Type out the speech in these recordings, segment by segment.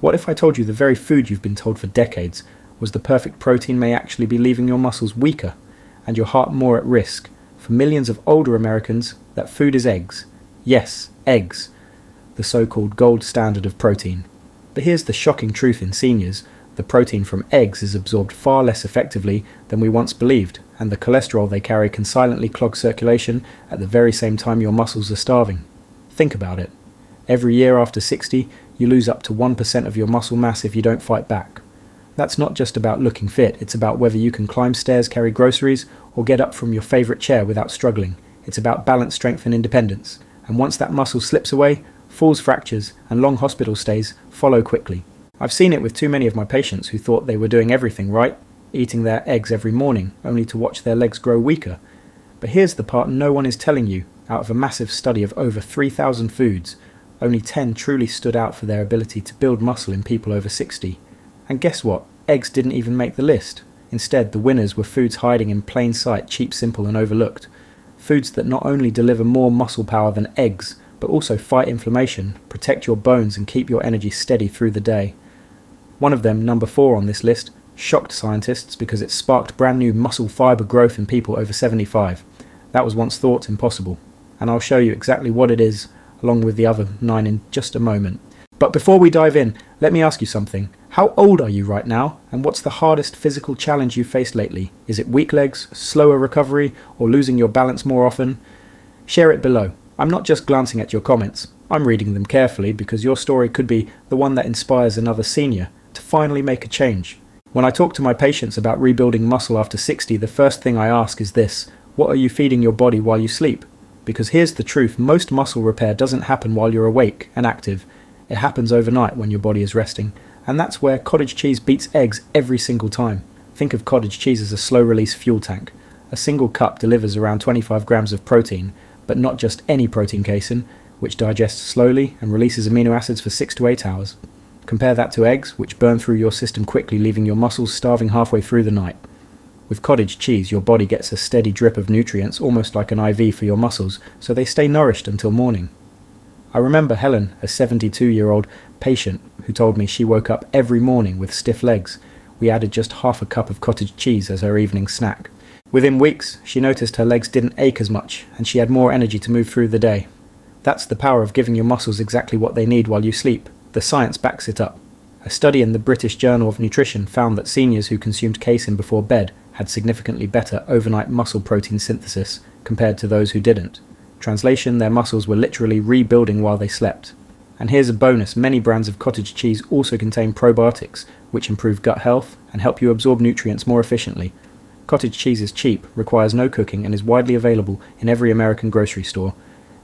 What if I told you the very food you've been told for decades was the perfect protein may actually be leaving your muscles weaker and your heart more at risk? For millions of older Americans, that food is eggs. Yes, eggs. The so-called gold standard of protein. But here's the shocking truth in seniors. The protein from eggs is absorbed far less effectively than we once believed, and the cholesterol they carry can silently clog circulation at the very same time your muscles are starving. Think about it. Every year after 60, you lose up to 1% of your muscle mass if you don't fight back. That's not just about looking fit, it's about whether you can climb stairs, carry groceries, or get up from your favourite chair without struggling. It's about balance, strength and independence. And once that muscle slips away, falls, fractures, and long hospital stays follow quickly. I've seen it with too many of my patients who thought they were doing everything right, eating their eggs every morning, only to watch their legs grow weaker. But here's the part no one is telling you. Out of a massive study of over 3,000 foods, only 10 truly stood out for their ability to build muscle in people over 60. And guess what? Eggs didn't even make the list. Instead, the winners were foods hiding in plain sight, cheap, simple and overlooked. Foods that not only deliver more muscle power than eggs, but also fight inflammation, protect your bones and keep your energy steady through the day. One of them, number 4 on this list, shocked scientists because it sparked brand new muscle fibre growth in people over 75. That was once thought impossible. And I'll show you exactly what it is, along with the other 9 in just a moment. But before we dive in, let me ask you something. How old are you right now, and what's the hardest physical challenge you've faced lately? Is it weak legs, slower recovery, or losing your balance more often? Share it below. I'm not just glancing at your comments. I'm reading them carefully because your story could be the one that inspires another senior to finally make a change. When I talk to my patients about rebuilding muscle after 60, the first thing I ask is this: what are you feeding your body while you sleep? Because here's the truth, most muscle repair doesn't happen while you're awake and active. It happens overnight when your body is resting. And that's where cottage cheese beats eggs every single time. Think of cottage cheese as a slow-release fuel tank. A single cup delivers around 25 grams of protein, but not just any protein casein, which digests slowly and releases amino acids for 6 to 8 hours. Compare that to eggs, which burn through your system quickly, leaving your muscles starving halfway through the night. With cottage cheese, your body gets a steady drip of nutrients, almost like an IV for your muscles, so they stay nourished until morning. I remember Helen, a 72-year-old patient, who told me she woke up every morning with stiff legs. We added just half a cup of cottage cheese as her evening snack. Within weeks, she noticed her legs didn't ache as much, and she had more energy to move through the day. That's the power of giving your muscles exactly what they need while you sleep. The science backs it up. A study in the British Journal of Nutrition found that seniors who consumed casein before bed had significantly better overnight muscle protein synthesis compared to those who didn't. Translation, their muscles were literally rebuilding while they slept. And here's a bonus, many brands of cottage cheese also contain probiotics, which improve gut health and help you absorb nutrients more efficiently. Cottage cheese is cheap, requires no cooking, and is widely available in every American grocery store.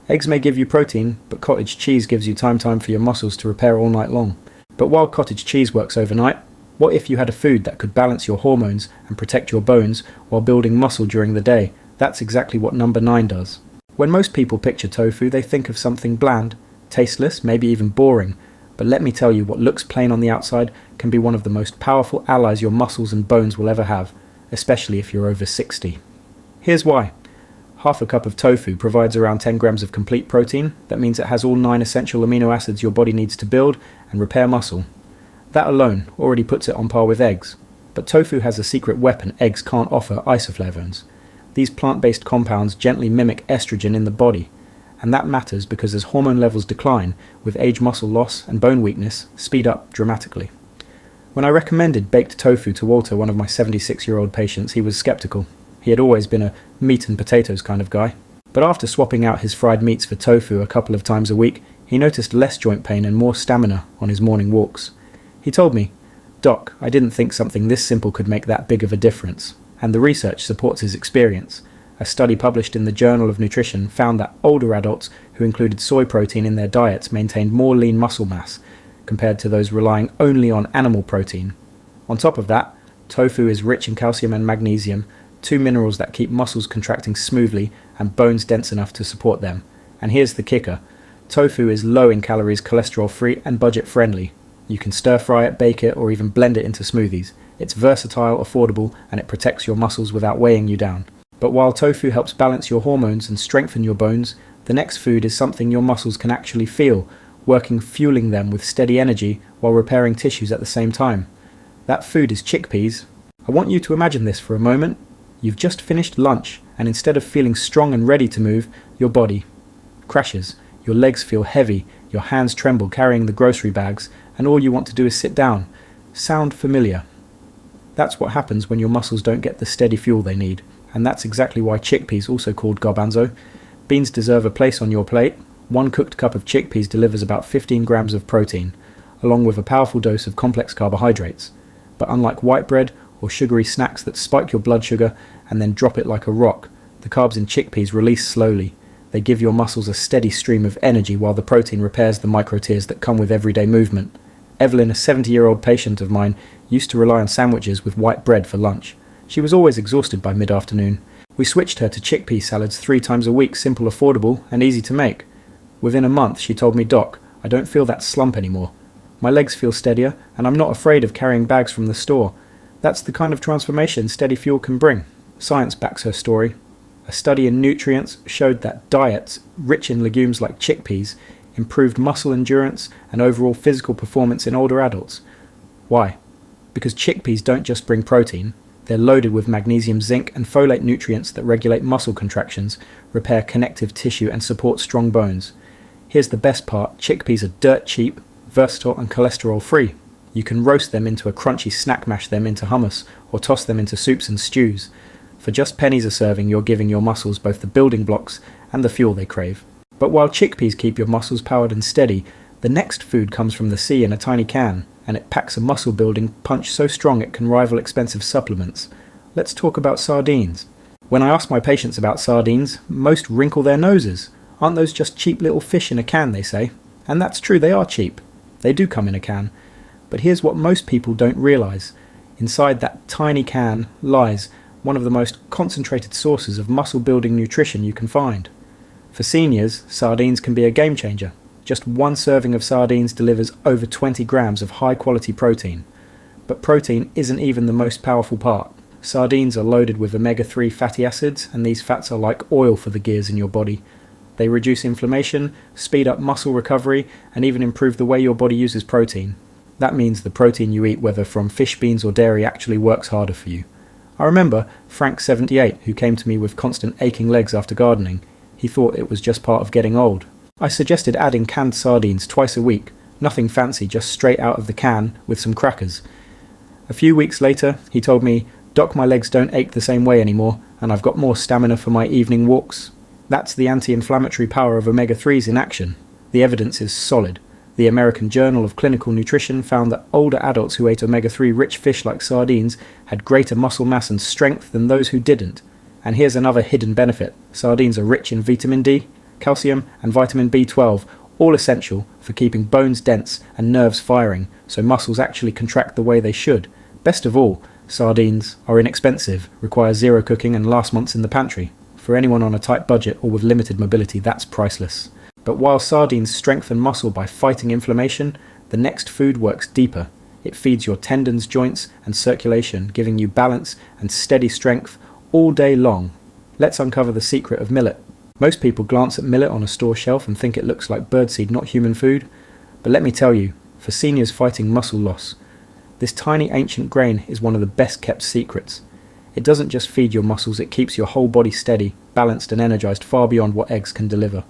Eggs may give you protein, but cottage cheese gives you time for your muscles to repair all night long. But while cottage cheese works overnight, what if you had a food that could balance your hormones and protect your bones while building muscle during the day? That's exactly what number 9 does. When most people picture tofu, they think of something bland, tasteless, maybe even boring. But let me tell you, what looks plain on the outside can be one of the most powerful allies your muscles and bones will ever have, especially if you're over 60. Here's why. Half a cup of tofu provides around 10 grams of complete protein. That means it has all 9 essential amino acids your body needs to build and repair muscle. That alone already puts it on par with eggs. But tofu has a secret weapon eggs can't offer: isoflavones. These plant-based compounds gently mimic estrogen in the body, and that matters because as hormone levels decline, with age, muscle loss and bone weakness speed up dramatically. When I recommended baked tofu to Walter, one of my 76-year-old patients, he was skeptical. He had always been a meat and potatoes kind of guy. But after swapping out his fried meats for tofu a couple of times a week, he noticed less joint pain and more stamina on his morning walks. He told me, "Doc, I didn't think something this simple could make that big of a difference." And the research supports his experience. A study published in the Journal of Nutrition found that older adults who included soy protein in their diets maintained more lean muscle mass compared to those relying only on animal protein. On top of that, tofu is rich in calcium and magnesium, 2 minerals that keep muscles contracting smoothly and bones dense enough to support them. And here's the kicker. Tofu is low in calories, cholesterol-free and budget-friendly. You can stir-fry it, bake it, or even blend it into smoothies. It's versatile, affordable, and it protects your muscles without weighing you down. But while tofu helps balance your hormones and strengthen your bones, the next food is something your muscles can actually feel, fueling them with steady energy while repairing tissues at the same time. That food is chickpeas. I want you to imagine this for a moment. You've just finished lunch, and instead of feeling strong and ready to move, your body crashes. Your legs feel heavy, your hands tremble carrying the grocery bags, and all you want to do is sit down. Sound familiar? That's what happens when your muscles don't get the steady fuel they need, and that's exactly why chickpeas, also called garbanzo, beans, deserve a place on your plate. One cooked cup of chickpeas delivers about 15 grams of protein, along with a powerful dose of complex carbohydrates. But unlike white bread or sugary snacks that spike your blood sugar and then drop it like a rock, the carbs in chickpeas release slowly. They give your muscles a steady stream of energy while the protein repairs the micro-tears that come with everyday movement. Evelyn, a 70-year-old patient of mine, used to rely on sandwiches with white bread for lunch. She was always exhausted by mid-afternoon. We switched her to chickpea salads 3 times a week, simple, affordable, and easy to make. Within a month, she told me, "Doc, I don't feel that slump anymore. My legs feel steadier, and I'm not afraid of carrying bags from the store." That's the kind of transformation steady fuel can bring. Science backs her story. A study in nutrients showed that diets rich in legumes like chickpeas improved muscle endurance and overall physical performance in older adults. Why? Because chickpeas don't just bring protein, they're loaded with magnesium, zinc, and folate nutrients that regulate muscle contractions, repair connective tissue, and support strong bones. Here's the best part: chickpeas are dirt cheap, versatile, and cholesterol-free. You can roast them into a crunchy snack, mash them into hummus, or toss them into soups and stews. For just pennies a serving, you're giving your muscles both the building blocks and the fuel they crave. But while chickpeas keep your muscles powered and steady, the next food comes from the sea in a tiny can, and it packs a muscle-building punch so strong it can rival expensive supplements. Let's talk about sardines. When I ask my patients about sardines, most wrinkle their noses. Aren't those just cheap little fish in a can, they say. And that's true, they are cheap. They do come in a can. But here's what most people don't realise. Inside that tiny can lies one of the most concentrated sources of muscle-building nutrition you can find. For seniors, sardines can be a game changer. Just one serving of sardines delivers over 20 grams of high-quality protein. But protein isn't even the most powerful part. Sardines are loaded with omega-3 fatty acids, and these fats are like oil for the gears in your body. They reduce inflammation, speed up muscle recovery, and even improve the way your body uses protein. That means the protein you eat, whether from fish, beans, or dairy, actually works harder for you. I remember Frank, 78, who came to me with constant aching legs after gardening. He thought it was just part of getting old. I suggested adding canned sardines twice a week, nothing fancy, just straight out of the can with some crackers. A few weeks later, he told me, "Doc, my legs don't ache the same way anymore, and I've got more stamina for my evening walks." That's the anti-inflammatory power of omega-3s in action. The evidence is solid. The American Journal of Clinical Nutrition found that older adults who ate omega-3 rich fish like sardines had greater muscle mass and strength than those who didn't. And here's another hidden benefit. Sardines are rich in vitamin D, calcium, and vitamin B12, all essential for keeping bones dense and nerves firing, so muscles actually contract the way they should. Best of all, sardines are inexpensive, require zero cooking, and last months in the pantry. For anyone on a tight budget or with limited mobility, that's priceless. But while sardines strengthen muscle by fighting inflammation, the next food works deeper. It feeds your tendons, joints, and circulation, giving you balance and steady strength all day long. Let's uncover the secret of millet. Most people glance at millet on a store shelf and think it looks like birdseed, not human food. But let me tell you, for seniors fighting muscle loss, this tiny ancient grain is one of the best kept secrets. It doesn't just feed your muscles, it keeps your whole body steady, balanced, and energized far beyond what eggs can deliver.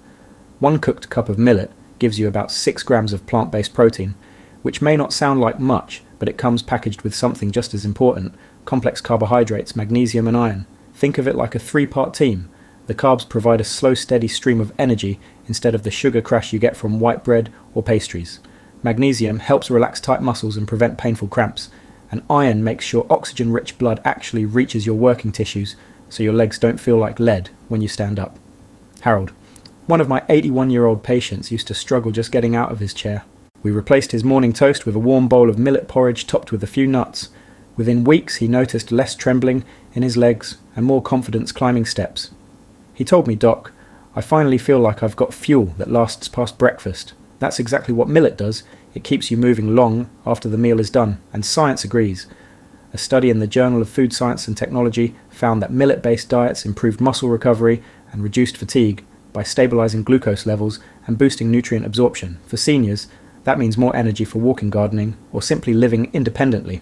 One cooked cup of millet gives you about 6 grams of plant-based protein, which may not sound like much, but it comes packaged with something just as important: complex carbohydrates, magnesium, and iron. Think of it like a 3-part team. The carbs provide a slow, steady stream of energy instead of the sugar crash you get from white bread or pastries. Magnesium helps relax tight muscles and prevent painful cramps, and iron makes sure oxygen-rich blood actually reaches your working tissues so your legs don't feel like lead when you stand up. Harold, one of my 81-year-old patients, used to struggle just getting out of his chair. We replaced his morning toast with a warm bowl of millet porridge topped with a few nuts. Within weeks, he noticed less trembling in his legs and more confidence climbing steps. He told me, "Doc, I finally feel like I've got fuel that lasts past breakfast." That's exactly what millet does. It keeps you moving long after the meal is done, and science agrees. A study in the Journal of Food Science and Technology found that millet-based diets improved muscle recovery and reduced fatigue by stabilizing glucose levels and boosting nutrient absorption. For seniors, That means more energy for walking, gardening, or simply living independently.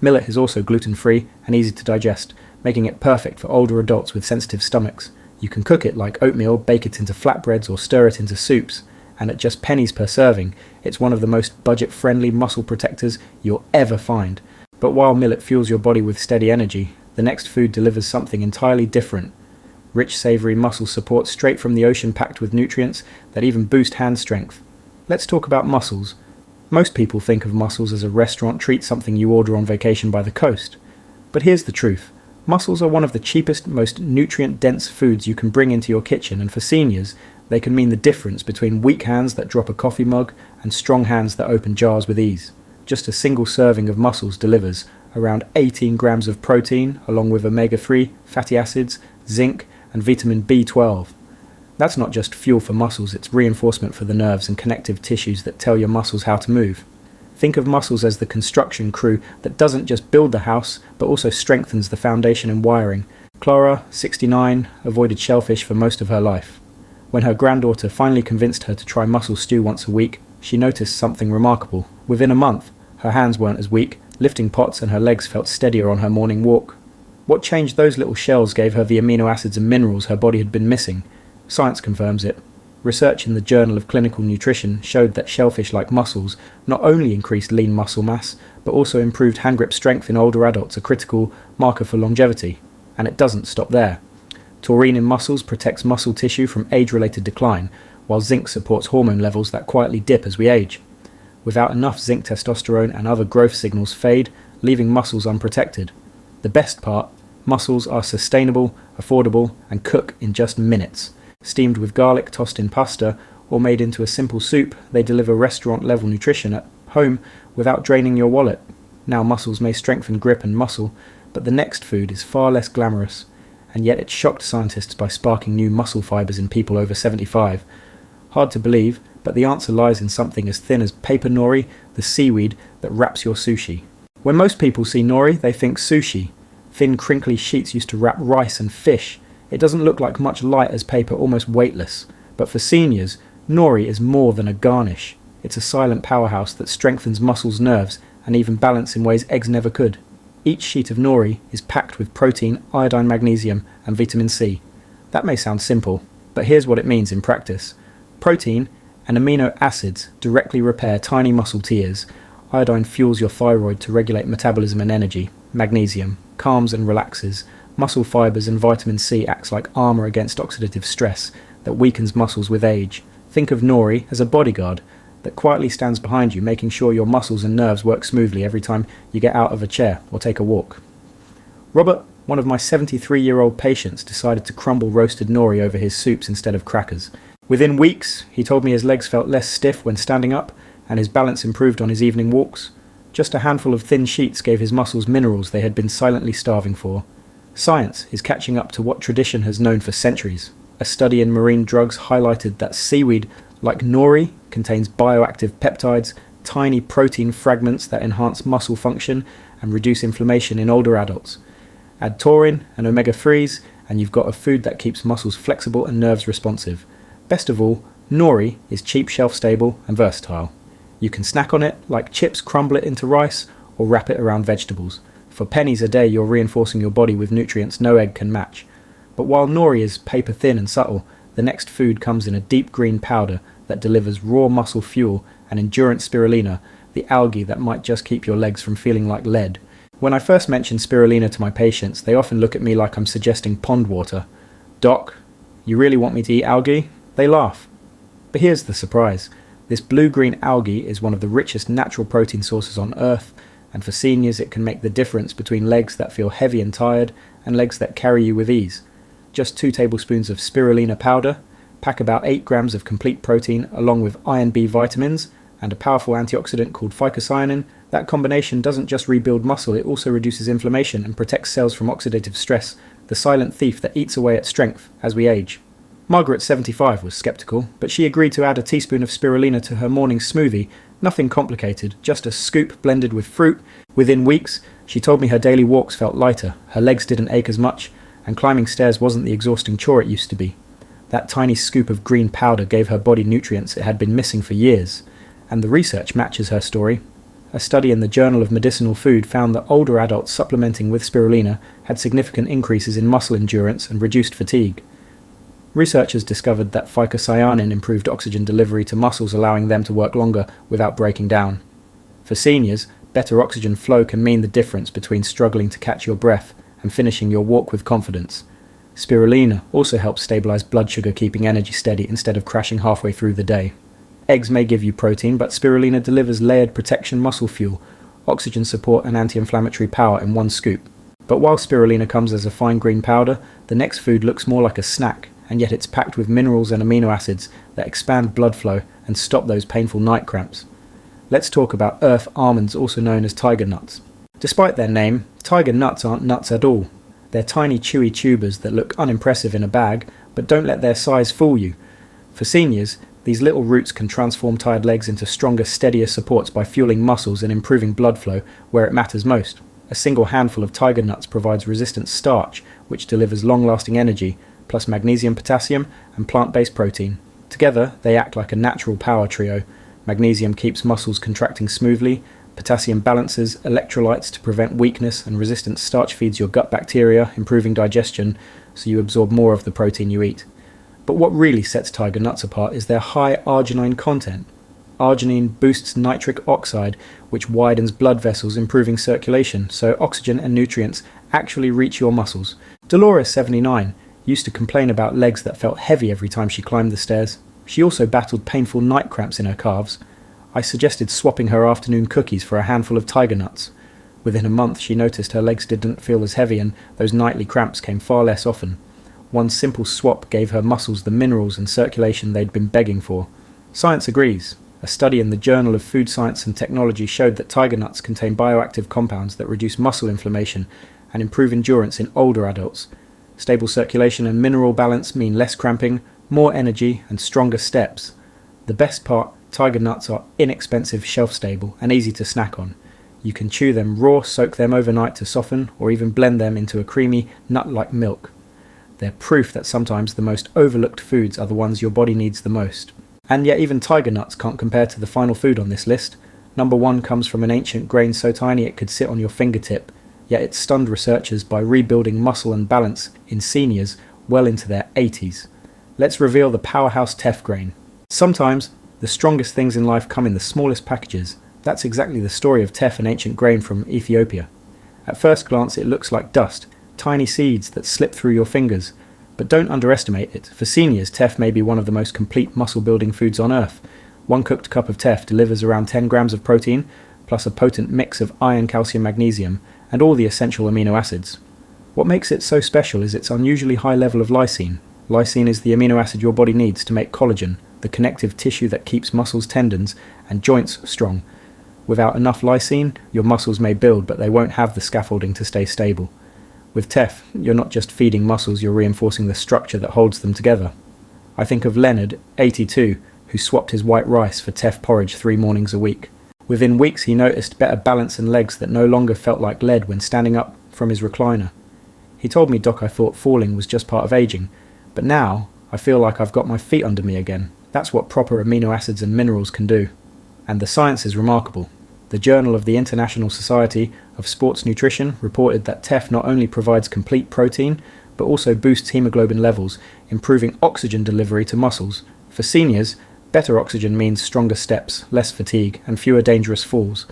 Millet is also gluten-free and easy to digest, making it perfect for older adults with sensitive stomachs. You can cook it like oatmeal, bake it into flatbreads, or stir it into soups, and at just pennies per serving, it's one of the most budget-friendly muscle protectors you'll ever find. But while millet fuels your body with steady energy, the next food delivers something entirely different. Rich, savoury muscle support straight from the ocean packed with nutrients that even boost hand strength. Let's talk about mussels. Most people think of mussels as a restaurant treat, something you order on vacation by the coast. But here's the truth. Mussels are one of the cheapest, most nutrient-dense foods you can bring into your kitchen, and for seniors, they can mean the difference between weak hands that drop a coffee mug and strong hands that open jars with ease. Just a single serving of mussels delivers around 18 grams of protein, along with omega-3, fatty acids, zinc, and vitamin B12. That's not just fuel for muscles, it's reinforcement for the nerves and connective tissues that tell your muscles how to move. Think of mussels as the construction crew that doesn't just build the house, but also strengthens the foundation and wiring. Clara, 69, avoided shellfish for most of her life. When her granddaughter finally convinced her to try mussel stew once a week, she noticed something remarkable. Within a month, her hands weren't as weak, lifting pots, and her legs felt steadier on her morning walk. What changed those little shells gave her the amino acids and minerals her body had been missing. Science confirms it. Research in the Journal of Clinical Nutrition showed that shellfish like mussels not only increased lean muscle mass, but also improved hand grip strength in older adults, a critical marker for longevity. And it doesn't stop there. Taurine in mussels protects muscle tissue from age-related decline, while zinc supports hormone levels that quietly dip as we age. Without enough zinc, testosterone and other growth signals fade, leaving muscles unprotected. The best part, mussels are sustainable, affordable, and cook in just minutes. Steamed with garlic, tossed in pasta, or made into a simple soup, they deliver restaurant-level nutrition at home without draining your wallet. Now mussels may strengthen grip and muscle, but the next food is far less glamorous, and yet it shocked scientists by sparking new muscle fibers in people over 75. Hard to believe, but the answer lies in something as thin as paper nori, the seaweed that wraps your sushi. When most people see nori, they think sushi. Thin, crinkly sheets used to wrap rice and fish. It doesn't look like much light as paper, almost weightless. But for seniors, nori is more than a garnish. It's a silent powerhouse that strengthens muscles, nerves, and even balance in ways eggs never could. Each sheet of nori is packed with protein, iodine, magnesium, and vitamin C. That may sound simple, but here's what it means in practice. Protein and amino acids directly repair tiny muscle tears. Iodine fuels your thyroid to regulate metabolism and energy. Magnesium calms and relaxes. Muscle fibers and vitamin C acts like armor against oxidative stress that weakens muscles with age. Think of nori as a bodyguard that quietly stands behind you, making sure your muscles and nerves work smoothly every time you get out of a chair or take a walk. Robert, one of my 73-year-old patients, decided to crumble roasted nori over his soups instead of crackers. Within weeks, he told me his legs felt less stiff when standing up, and his balance improved on his evening walks. Just a handful of thin sheets gave his muscles minerals they had been silently starving for. Science is catching up to what tradition has known for centuries. A study in marine drugs highlighted that seaweed, like nori, contains bioactive peptides, tiny protein fragments that enhance muscle function and reduce inflammation in older adults. Add taurine and omega-3s, and you've got a food that keeps muscles flexible and nerves responsive. Best of all, nori is cheap, shelf-stable, and versatile. You can snack on it like chips, crumble it into rice, or wrap it around vegetables. For pennies a day, you're reinforcing your body with nutrients no egg can match. But while nori is paper thin and subtle, the next food comes in a deep green powder that delivers raw muscle fuel and endurance spirulina, the algae that might just keep your legs from feeling like lead. When I first mention spirulina to my patients, they often look at me like I'm suggesting pond water. Doc, you really want me to eat algae? They laugh. But here's the surprise. This blue-green algae is one of the richest natural protein sources on Earth, and for seniors it can make the difference between legs that feel heavy and tired and legs that carry you with ease. Just 2 tablespoons of spirulina powder, pack about 8 grams of complete protein along with iron B vitamins and a powerful antioxidant called phycocyanin. That combination doesn't just rebuild muscle, it also reduces inflammation and protects cells from oxidative stress, the silent thief that eats away at strength as we age. Margaret, 75, was skeptical, but she agreed to add a teaspoon of spirulina to her morning smoothie. Nothing complicated, just a scoop blended with fruit. Within weeks, she told me her daily walks felt lighter, her legs didn't ache as much, and climbing stairs wasn't the exhausting chore it used to be. That tiny scoop of green powder gave her body nutrients it had been missing for years. And the research matches her story. A study in the Journal of Medicinal Food found that older adults supplementing with spirulina had significant increases in muscle endurance and reduced fatigue. Researchers discovered that phycocyanin improved oxygen delivery to muscles, allowing them to work longer without breaking down. For seniors, better oxygen flow can mean the difference between struggling to catch your breath and finishing your walk with confidence. Spirulina also helps stabilize blood sugar, keeping energy steady instead of crashing halfway through the day. Eggs may give you protein, but spirulina delivers layered protection muscle fuel, oxygen support and anti-inflammatory power in one scoop. But while spirulina comes as a fine green powder, the next food looks more like a snack, and yet it's packed with minerals and amino acids that expand blood flow and stop those painful night cramps. Let's talk about earth almonds, also known as tiger nuts. Despite their name, tiger nuts aren't nuts at all. They're tiny chewy tubers that look unimpressive in a bag, but don't let their size fool you. For seniors, these little roots can transform tired legs into stronger, steadier supports by fueling muscles and improving blood flow where it matters most. A single handful of tiger nuts provides resistant starch, which delivers long-lasting energy, plus magnesium, potassium, and plant-based protein. Together, they act like a natural power trio. Magnesium keeps muscles contracting smoothly, potassium balances electrolytes to prevent weakness, and resistant starch feeds your gut bacteria, improving digestion, so you absorb more of the protein you eat. But what really sets tiger nuts apart is their high arginine content. Arginine boosts nitric oxide, which widens blood vessels, improving circulation, so oxygen and nutrients actually reach your muscles. Dolores, 79, used to complain about legs that felt heavy every time she climbed the stairs. She also battled painful night cramps in her calves. I suggested swapping her afternoon cookies for a handful of tiger nuts. Within a month, she noticed her legs didn't feel as heavy and those nightly cramps came far less often. One simple swap gave her muscles the minerals and circulation they'd been begging for. Science agrees. A study in the Journal of Food Science and Technology showed that tiger nuts contain bioactive compounds that reduce muscle inflammation and improve endurance in older adults. Stable circulation and mineral balance mean less cramping, more energy, and stronger steps. The best part, tiger nuts are inexpensive, shelf-stable, and easy to snack on. You can chew them raw, soak them overnight to soften, or even blend them into a creamy, nut-like milk. They're proof that sometimes the most overlooked foods are the ones your body needs the most. And yet even tiger nuts can't compare to the final food on this list. Number 1 comes from an ancient grain so tiny it could sit on your fingertip, yet it stunned researchers by rebuilding muscle and balance in seniors well into their 80s. Let's reveal the powerhouse teff grain. Sometimes, the strongest things in life come in the smallest packages. That's exactly the story of teff, an ancient grain from Ethiopia. At first glance it looks like dust, tiny seeds that slip through your fingers. But don't underestimate it. For seniors, teff may be one of the most complete muscle-building foods on earth. One cooked cup of teff delivers around 10 grams of protein, plus a potent mix of iron, calcium, magnesium, and all the essential amino acids. What makes it so special is its unusually high level of lysine. Lysine is the amino acid your body needs to make collagen, the connective tissue that keeps muscles, tendons, and joints strong. Without enough lysine, your muscles may build, but they won't have the scaffolding to stay stable. With teff, you're not just feeding muscles, you're reinforcing the structure that holds them together. I think of Leonard, 82, who swapped his white rice for teff porridge 3 mornings a week. Within weeks he noticed better balance and legs that no longer felt like lead when standing up from his recliner. He told me, "Doc, I thought falling was just part of aging, but now I feel like I've got my feet under me again." That's what proper amino acids and minerals can do. And the science is remarkable. The Journal of the International Society of Sports Nutrition reported that teff not only provides complete protein, but also boosts hemoglobin levels, improving oxygen delivery to muscles. For seniors, better oxygen means stronger steps, less fatigue, and fewer dangerous falls.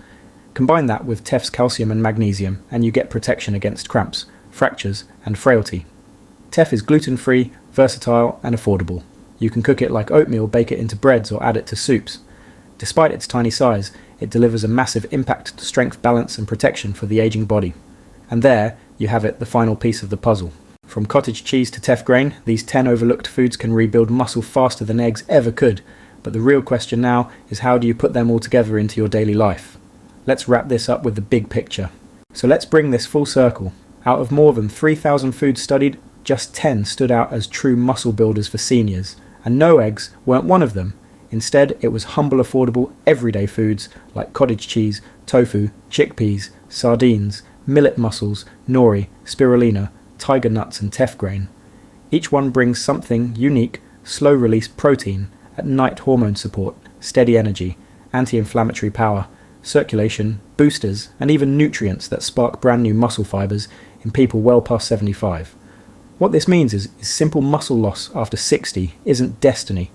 Combine that with teff's calcium and magnesium, and you get protection against cramps, fractures, and frailty. Teff is gluten-free, versatile, and affordable. You can cook it like oatmeal, bake it into breads, or add it to soups. Despite its tiny size, it delivers a massive impact, strength, balance, and protection for the aging body. And there, you have it, the final piece of the puzzle. From cottage cheese to teff grain, these 10 overlooked foods can rebuild muscle faster than eggs ever could. But the real question now is, how do you put them all together into your daily life? Let's wrap this up with the big picture. So let's bring this full circle. Out of more than 3,000 foods studied, just 10 stood out as true muscle builders for seniors. And no eggs weren't one of them. Instead, it was humble, affordable, everyday foods like cottage cheese, tofu, chickpeas, sardines, millet mussels, nori, spirulina, tiger nuts, and teff grain. Each one brings something unique: slow-release protein, at night hormone support, steady energy, anti-inflammatory power, circulation, boosters, and even nutrients that spark brand new muscle fibers in people well past 75. What this means is simple muscle loss after 60 isn't destiny.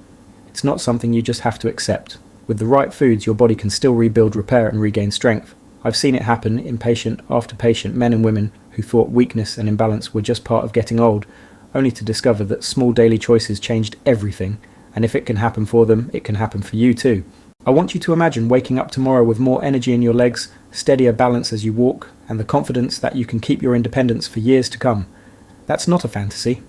It's not something you just have to accept. With the right foods, your body can still rebuild, repair, and regain strength. I've seen it happen in patient after patient, men and women who thought weakness and imbalance were just part of getting old, only to discover that small daily choices changed everything, and if it can happen for them, it can happen for you too. I want you to imagine waking up tomorrow with more energy in your legs, steadier balance as you walk, and the confidence that you can keep your independence for years to come. That's not a fantasy.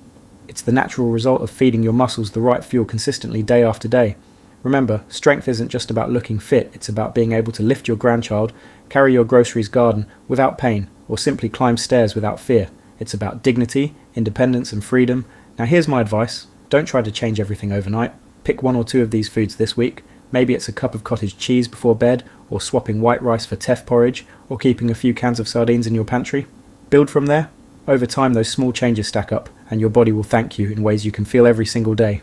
It's the natural result of feeding your muscles the right fuel consistently day after day. Remember, strength isn't just about looking fit, it's about being able to lift your grandchild, carry your groceries garden without pain, or simply climb stairs without fear. It's about dignity, independence, and freedom. Now here's my advice. Don't try to change everything overnight. Pick one or two of these foods this week. Maybe it's a cup of cottage cheese before bed, or swapping white rice for teff porridge, or keeping a few cans of sardines in your pantry. Build from there. Over time, those small changes stack up, and your body will thank you in ways you can feel every single day.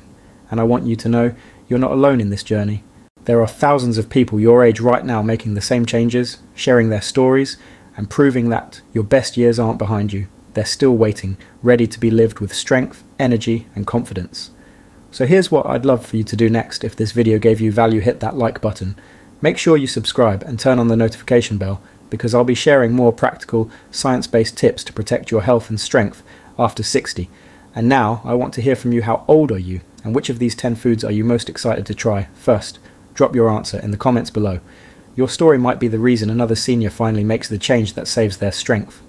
And I want you to know, you're not alone in this journey. There are thousands of people your age right now making the same changes, sharing their stories, and proving that your best years aren't behind you. They're still waiting, ready to be lived with strength, energy, and confidence. So here's what I'd love for you to do next. If this video gave you value, hit that like button. Make sure you subscribe and turn on the notification bell, because I'll be sharing more practical, science-based tips to protect your health and strength after 60. And now, I want to hear from you. How old are you? And which of these 10 foods are you most excited to try first? Drop your answer in the comments below. Your story might be the reason another senior finally makes the change that saves their strength.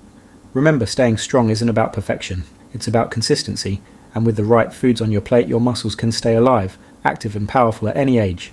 Remember, staying strong isn't about perfection. It's about consistency, and with the right foods on your plate, your muscles can stay alive, active and powerful at any age.